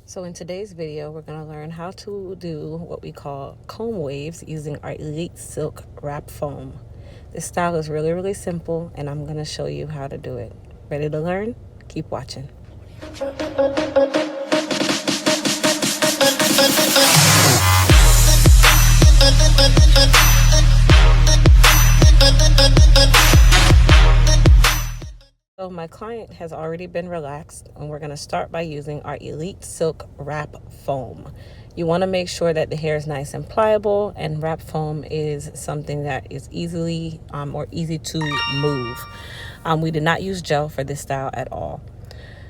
So in today's video, we're going to learn how to do what we call comb waves using our Elite Silk Wrap Foam. This style is really, really simple, and I'm going to show you how to do it. Ready to learn? Keep watching. So my client has already been relaxed, and we're going to start by using our Elite Silk Wrap Foam. You want to make sure that the hair is nice and pliable, and wrap foam is something that is easy to move. We did not use gel for this style at all.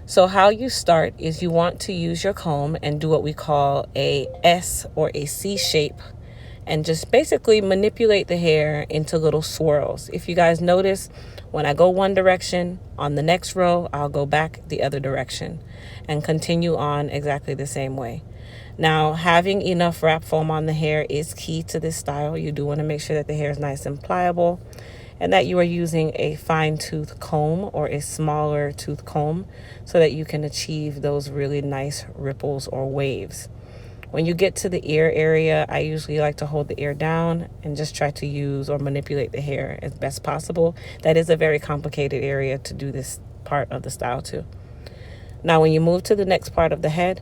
So how you start is you want to use your comb and do what we call a S or a C shape, and just basically manipulate the hair into little swirls. If you guys notice, when I go one direction, on the next row, I'll go back the other direction and continue on exactly the same way. Now, having enough wrap foam on the hair is key to this style. You do want to make sure that the hair is nice and pliable and that you are using a fine tooth comb or a smaller tooth comb so that you can achieve those really nice ripples or waves. When you get to the ear area, I usually like to hold the ear down and just try to use or manipulate the hair as best possible. That is a very complicated area to do this part of the style too. Now, when you move to the next part of the head,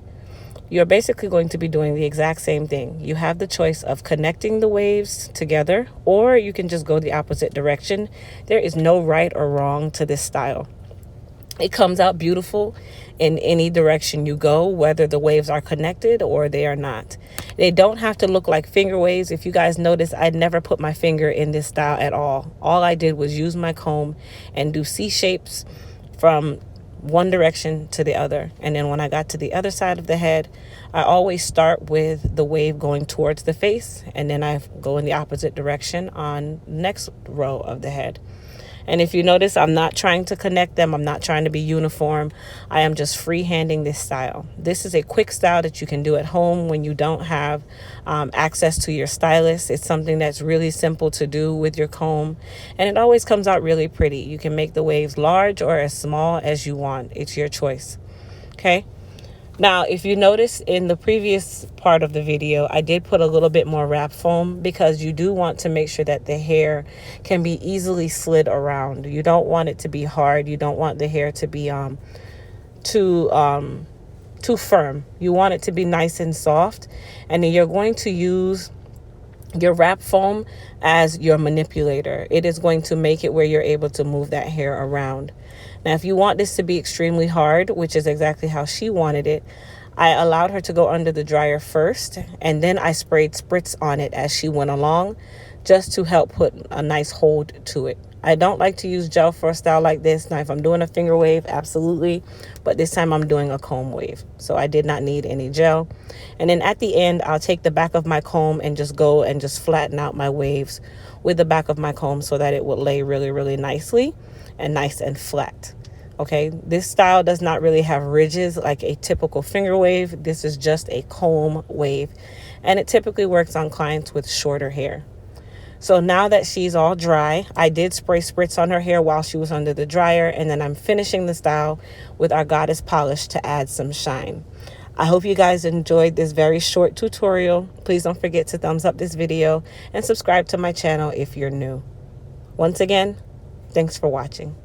you're basically going to be doing the exact same thing. You have the choice of connecting the waves together, or you can just go the opposite direction. There is no right or wrong to this style. It comes out beautiful in any direction you go, whether the waves are connected or they are not. They don't have to look like finger waves. If you guys notice, I never put my finger in this style at all. All I did was use my comb and do C shapes from one direction to the other. And then when I got to the other side of the head, I always start with the wave going towards the face, and then I go in the opposite direction on the next row of the head. And if you notice, I'm not trying to connect them. I'm not trying to be uniform. I am just freehanding this style. This is a quick style that you can do at home when you don't have access to your stylist. It's something that's really simple to do with your comb, and it always comes out really pretty. You can make the waves large or as small as you want. It's your choice. Okay. Now, if you notice in the previous part of the video, I did put a little bit more wrap foam because you do want to make sure that the hair can be easily slid around. You don't want it to be hard. You don't want the hair to be too firm. You want it to be nice and soft. And then you're going to use your wrap foam as your manipulator. It is going to make it where you're able to move that hair around. Now, if you want this to be extremely hard, which is exactly how she wanted it, I allowed her to go under the dryer first, and then I sprayed spritz on it as she went along, just to help put a nice hold to it. I don't like to use gel for a style like this. Now, if I'm doing a finger wave, absolutely, but this time I'm doing a comb wave, so I did not need any gel. And then at the end, I'll take the back of my comb and just go and just flatten out my waves with the back of my comb so that it will lay really, really nicely and nice and flat. Okay, this style does not really have ridges like a typical finger wave. This is just a comb wave, and it typically works on clients with shorter hair. So now that she's all dry, I did spray spritz on her hair while she was under the dryer, and then I'm finishing the style with our Goddess polish to add some shine. I hope you guys enjoyed this very short tutorial. Please don't forget to thumbs up this video and subscribe to my channel if you're new. Once again, thanks for watching.